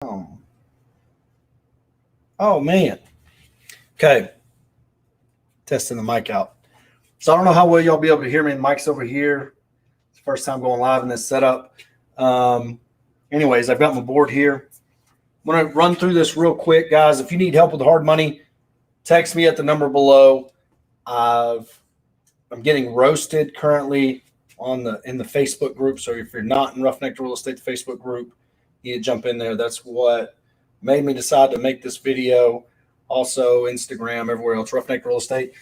Oh man. Okay. Testing the mic out. So I don't know how well y'all be able to hear me. The mic's over here. It's the first time going live in this setup. Um, Anyways, I've got my board here. I'm going to run through this real quick, guys. If you need help with hard money, text me at the number below. I'm getting roasted currently in the Facebook group. So if you're not in Roughneck Real Estate, the Facebook group, you need to jump in there. That's what made me decide to make this video. Also, Instagram, everywhere else, Roughneck Real Estate.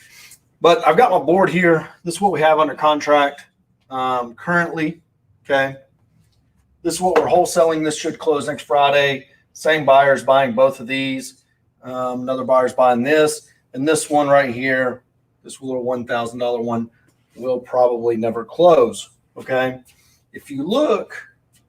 But I've got my board here. This is what we have under contract currently. Okay. This is what we're wholesaling. This should close next Friday. Same buyer's buying both of these. Another buyer's buying this. And this one right here, this little $1,000 one, will probably never close. Okay. If you look,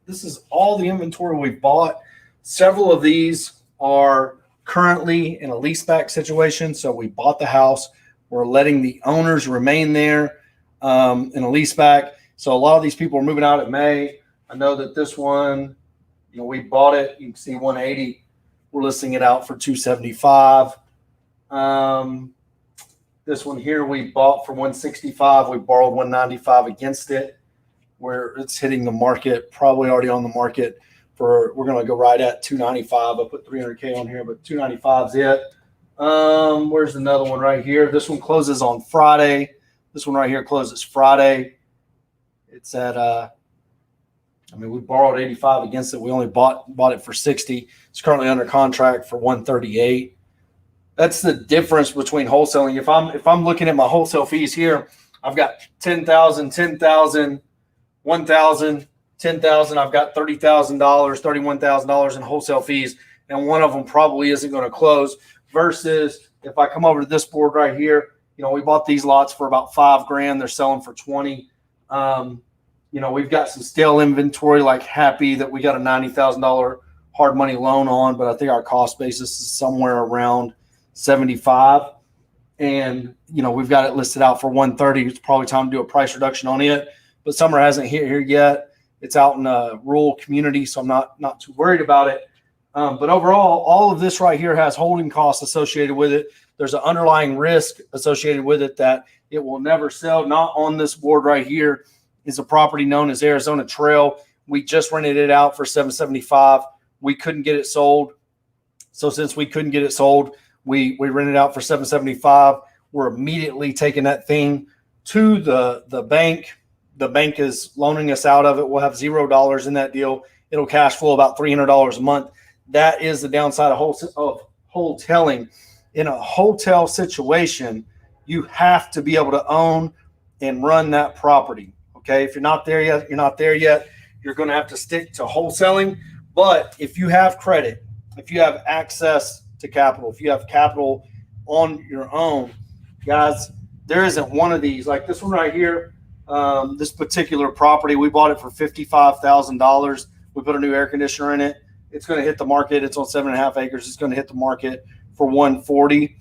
this is all the inventory we've bought. Several of these are currently in a leaseback situation. So we bought the house. We're letting the owners remain there in a leaseback. So a lot of these people are moving out in May. I know that this one, we bought it. You can see 180. We're listing it out for 275. This one here we bought for 165. We borrowed 195 against it, where it's hitting the market, probably already on the market we're going to go right at 295. I put 300K on here, but 295 is it. Where's another one right here? This one closes on Friday. This one right here closes Friday. It's at, we borrowed 85 against it. We only bought it for 60. It's currently under contract for 138. That's the difference between wholesaling. If I'm looking at my wholesale fees here, I've got 10,000, 10,000, 1,000, 10,000. I've got $30,000, $31,000 in wholesale fees, and one of them probably isn't going to close. Versus if I come over to this board right here, we bought these lots for about $5,000. They're selling for 20. We've got some stale inventory, like Happy, that we got a $90,000 hard money loan on, but I think our cost basis is somewhere around 75. And we've got it listed out for 130. It's probably time to do a price reduction on it, but summer hasn't hit here yet. It's out in a rural community, so I'm not too worried about it. But overall, all of this right here has holding costs associated with it. There's an underlying risk associated with it that it will never sell. Not on this board right here is a property known as Arizona Trail. We just rented it out for $775. We couldn't get it sold. So since we couldn't get it sold, we rented it out for $775. We're immediately taking that thing to the bank. The bank is loaning us out of it. We'll have $0 in that deal. It'll cash flow about $300 a month. That is the downside of wholesaling. In a hotel situation, you have to be able to own and run that property. Okay, if you're not there yet, you're not there yet. You're going to have to stick to wholesaling. But if you have credit, if you have access to capital, if you have capital on your own, guys, there isn't one of these. Like this one right here, this particular property, we bought it for $55,000. We put a new air conditioner in it. It's going to hit the market. It's on 7.5 acres. It's going to hit the market for 140.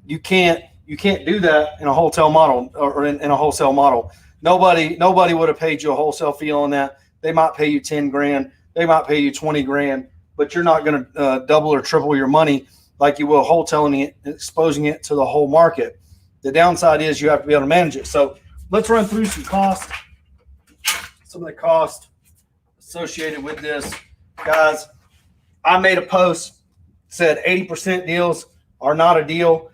You can't do that in a hotel model or in a wholesale model. Nobody would have paid you a wholesale fee on that. They might pay you $10,000. They might pay you $20,000, but you're not going to double or triple your money like you will wholesaling it, exposing it to the whole market. The downside is you have to be able to manage it. So let's run through some costs, some of the cost associated with this. Guys, I made a post, said 80% deals are not a deal.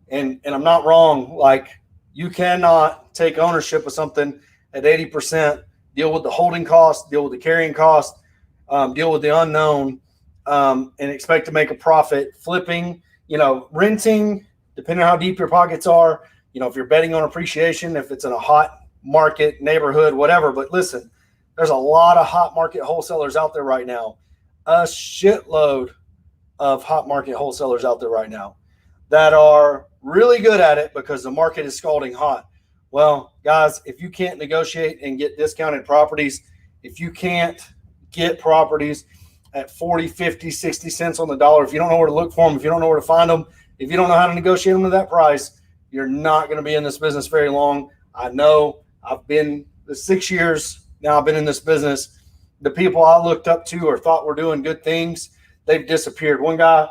And I'm not wrong. Like, you cannot take ownership of something at 80%, deal with the holding cost, deal with the carrying cost, deal with the unknown, and expect to make a profit. Flipping, renting, depending on how deep your pockets are, if you're betting on appreciation, if it's in a hot market, neighborhood, whatever. But listen, there's a lot of hot market wholesalers out there right now. A shitload of hot market wholesalers out there right now that are really good at it because the market is scalding hot. Well, guys, if you can't negotiate and get discounted properties, if you can't get properties at 40, 50, 60 cents on the dollar, if you don't know where to look for them, if you don't know where to find them, if you don't know how to negotiate them to that price, you're not going to be in this business very long. I know. I've been 6 years now. I've been in this business. The people I looked up to or thought were doing good things, they've disappeared. One guy,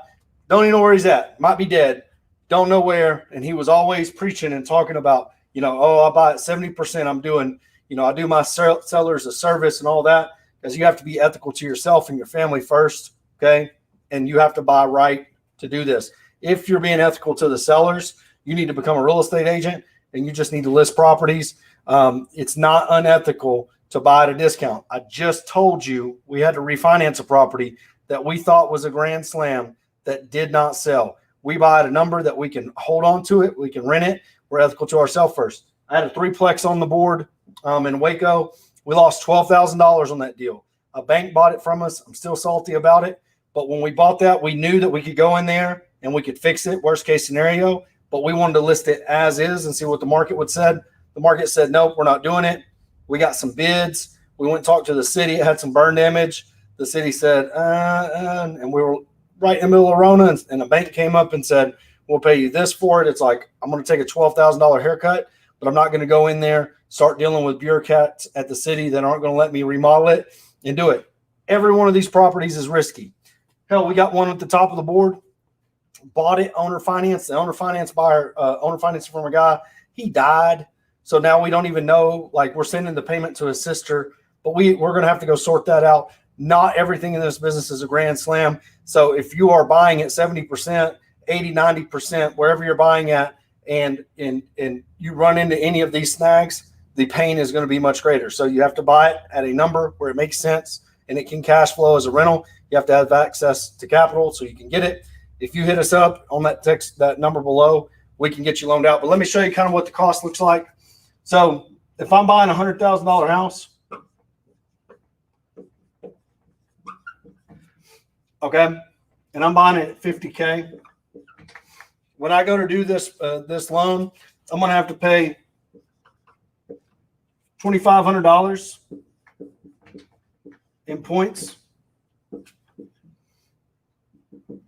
don't even know where he's at, might be dead, don't know where. And he was always preaching and talking about, oh, I buy it 70%. I'm doing, I do my sellers a service and all that, because you have to be ethical to yourself and your family first. Okay. And you have to buy right to do this. If you're being ethical to the sellers, you need to become a real estate agent and you just need to list properties. It's not unethical to buy at a discount. I just told you we had to refinance a property that we thought was a grand slam that did not sell. We buy at a number that we can hold on to it. We can rent it. We're ethical to ourselves first. I had a 3-plex on the board in Waco. We lost $12,000 on that deal. A bank bought it from us. I'm still salty about it. But when we bought that, we knew that we could go in there and we could fix it, worst case scenario. But we wanted to list it as is and see what the market would said. The market said, nope, we're not doing it. We got some bids. We went and talked to the city. It had some burn damage. The city said, and we were right in the middle of Rona, and a bank came up and said, we'll pay you this for it. It's like, I'm going to take a $12,000 haircut, but I'm not going to go in there, start dealing with bureaucrats at the city that aren't going to let me remodel it and do it. Every one of these properties is risky. Hell, we got one at the top of the board, bought it, owner finance. The owner finance buyer, owner finance from a guy, he died. So now we don't even know, like, we're sending the payment to his sister, but we're going to have to go sort that out. Not everything in this business is a grand slam. So if you are buying at 70%, 80, 90%, wherever you're buying at, and you run into any of these snags, the pain is going to be much greater. So you have to buy it at a number where it makes sense and it can cash flow as a rental. You have to have access to capital so you can get it. If you hit us up on that number below, we can get you loaned out. But let me show you kind of what the cost looks like. So if I'm buying a $100,000 house, okay, and I'm buying it at $50K, when I go to do this loan, I'm going to have to pay $2,500 in points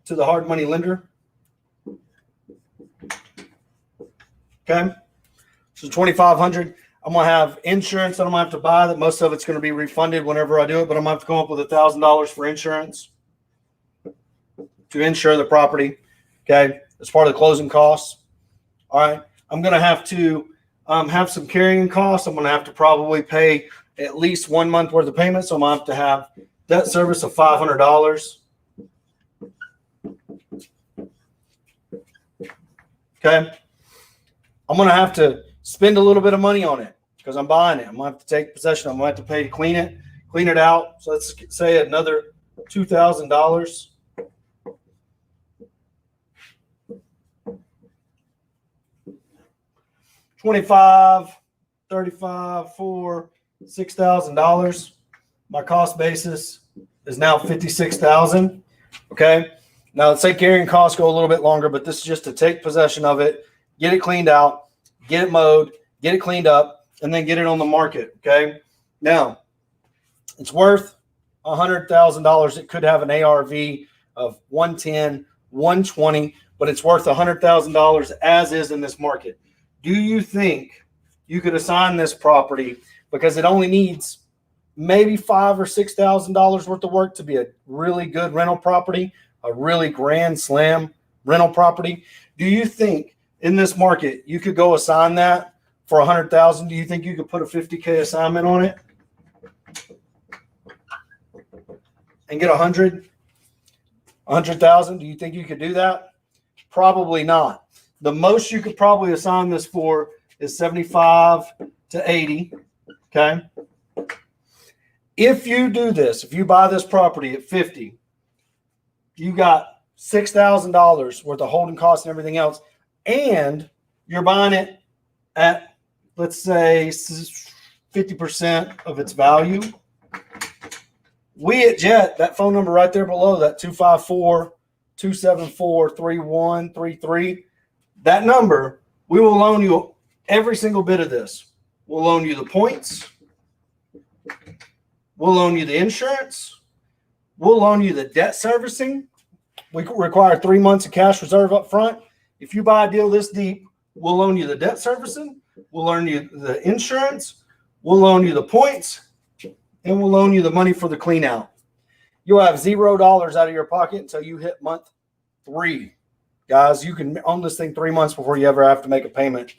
to the hard money lender. Okay, so $2,500. I'm going to have insurance that I'm going to have to buy, that most of it's going to be refunded whenever I do it, but I'm going to have to come up with $1,000 for insurance to insure the property. Okay, as part of the closing costs. All right, I'm going to have to have some carrying costs. I'm going to have to probably pay at least 1 month worth of payments. So I'm going to have debt service of $500. Okay, I'm going to have to spend a little bit of money on it because I'm buying it. I'm going to have to take possession. I'm going to have to pay to clean it out. So let's say another $2,000. $25, $35, $4, $6,000. My cost basis is now $56,000. Okay. Now let's say carrying costs go a little bit longer, but this is just to take possession of it, get it cleaned out, get it mowed, get it cleaned up, and then get it on the market. Okay. Now it's worth $100,000. It could have an ARV of 110, 120, but it's worth $100,000 as is in this market. Do you think you could assign this property because it only needs maybe $5,000 or $6,000 worth of work to be a really good rental property, a really grand slam rental property? Do you think in this market you could go assign that for $100,000? Do you think you could put a $50K assignment on it and get $100,000? Do you think you could do that? Probably not. The most you could probably assign this for is 75 to 80. Okay. If you do this, if you buy this property at 50, you got $6,000 worth of holding costs and everything else, and you're buying it at, let's say, 50% of its value. We at Jet, that phone number right there below, that 254-274-3133, that number, we will loan you every single bit of this. We'll loan you the points. We'll loan you the insurance. We'll loan you the debt servicing. We require 3 months of cash reserve up front. If you buy a deal this deep, we'll loan you the debt servicing. We'll loan you the insurance. We'll loan you the points. And we'll loan you the money for the clean out. You'll have $0 out of your pocket until you hit month 3. Guys, you can own this thing 3 months before you ever have to make a payment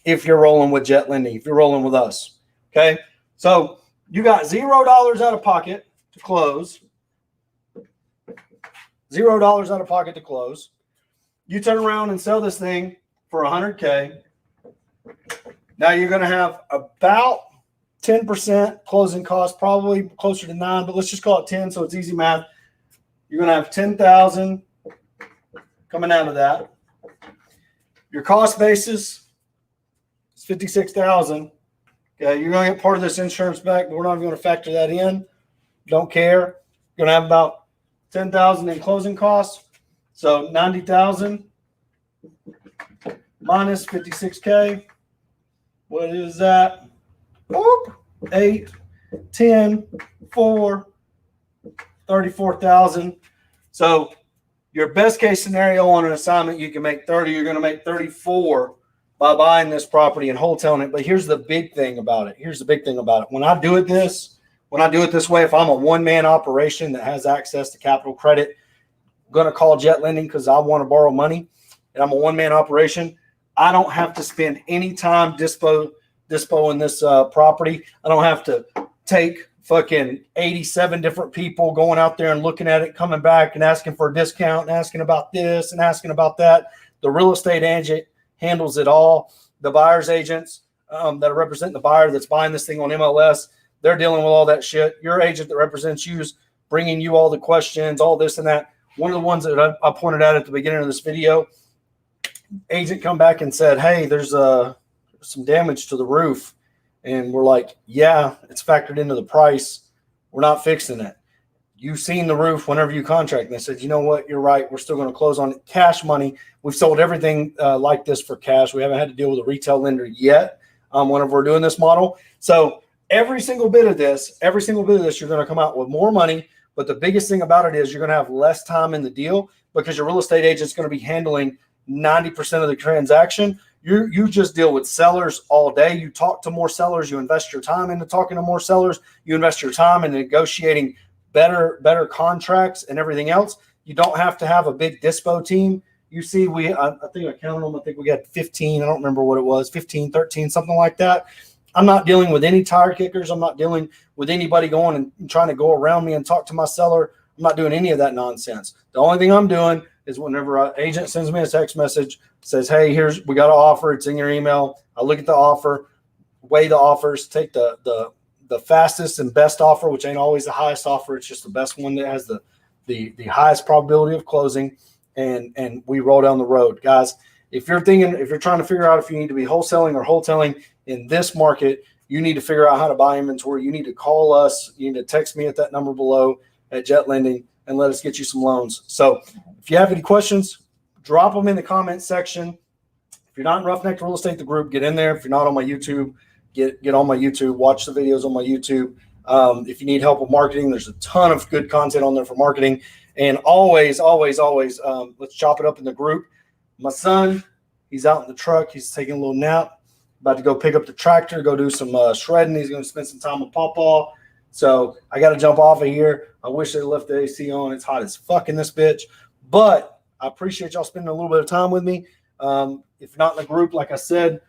if you're rolling with Jet Lending, if you're rolling with us. Okay? So you got $0 out of pocket to close. $0 out of pocket to close. You turn around and sell this thing for $100K. Now you're going to have about 10% closing cost, probably closer to 9, but let's just call it 10 so it's easy math. You're going to have $10,000 coming out of that. Your cost basis is $56,000. Okay, you're going to get part of this insurance back, but we're not even going to factor that in. Don't care. You're going to have about $10,000 in closing costs. So $90,000 minus $56K. What is that? Whoop. 8, 10, 4, 34,000. So your best case scenario on an assignment, you can make 30. You're going to make 34 by buying this property and wholesaling it. But here's the big thing about it. When I do it this way, if I'm a one-man operation that has access to capital credit, I'm going to call Jet Lending because I want to borrow money, and I'm a one-man operation, I don't have to spend any time dispoing this property. I don't have to take fucking 87 different people going out there and looking at it, coming back and asking for a discount and asking about this and asking about that. The real estate agent handles it all. The buyer's agents that represent the buyer that's buying this thing on MLS, they're dealing with all that shit. Your agent that represents you is bringing you all the questions, all this and that. One of the ones that I pointed out at the beginning of this video, agent come back and said, hey, there's some damage to the roof. And we're like, yeah, it's factored into the price. We're not fixing it. You've seen the roof whenever you contract. And they said, you know what? You're right. We're still going to close on it. Cash money. We've sold everything like this for cash. We haven't had to deal with a retail lender yet whenever we're doing this model. So every single bit of this, you're going to come out with more money. But the biggest thing about it is you're going to have less time in the deal because your real estate agent is going to be handling 90% of the transaction. You just deal with sellers all day. You talk to more sellers. You invest your time into talking to more sellers. You invest your time in negotiating better contracts and everything else. You don't have to have a big dispo team. You see, I think I counted them. I think we got 15. I don't remember what it was, 15, 13, something like that. I'm not dealing with any tire kickers. I'm not dealing with anybody going and trying to go around me and talk to my seller. I'm not doing any of that nonsense. The only thing I'm doing is whenever an agent sends me a text message, says, hey, we got an offer. It's in your email. I look at the offer, weigh the offers, take the fastest and best offer, which ain't always the highest offer. It's just the best one that has the highest probability of closing. And we roll down the road. Guys, if you're trying to figure out if you need to be wholesaling or wholetailing in this market, you need to figure out how to buy inventory. You need to call us. You need to text me at that number below at Jet Lending and let us get you some loans. So if you have any questions, drop them in the comment section. If you're not in Roughneck Real Estate, the group, get in there. If you're not on my YouTube, get on my YouTube, watch the videos on my YouTube. If you need help with marketing, there's a ton of good content on there for marketing. And always, let's chop it up in the group. My son, he's out in the truck. He's taking a little nap. About to go pick up the tractor, go do some shredding. He's going to spend some time with Pawpaw. So I got to jump off of here. I wish they left the AC on. It's hot as fuck in this bitch. But I appreciate y'all spending a little bit of time with me. If not in the group, like I said,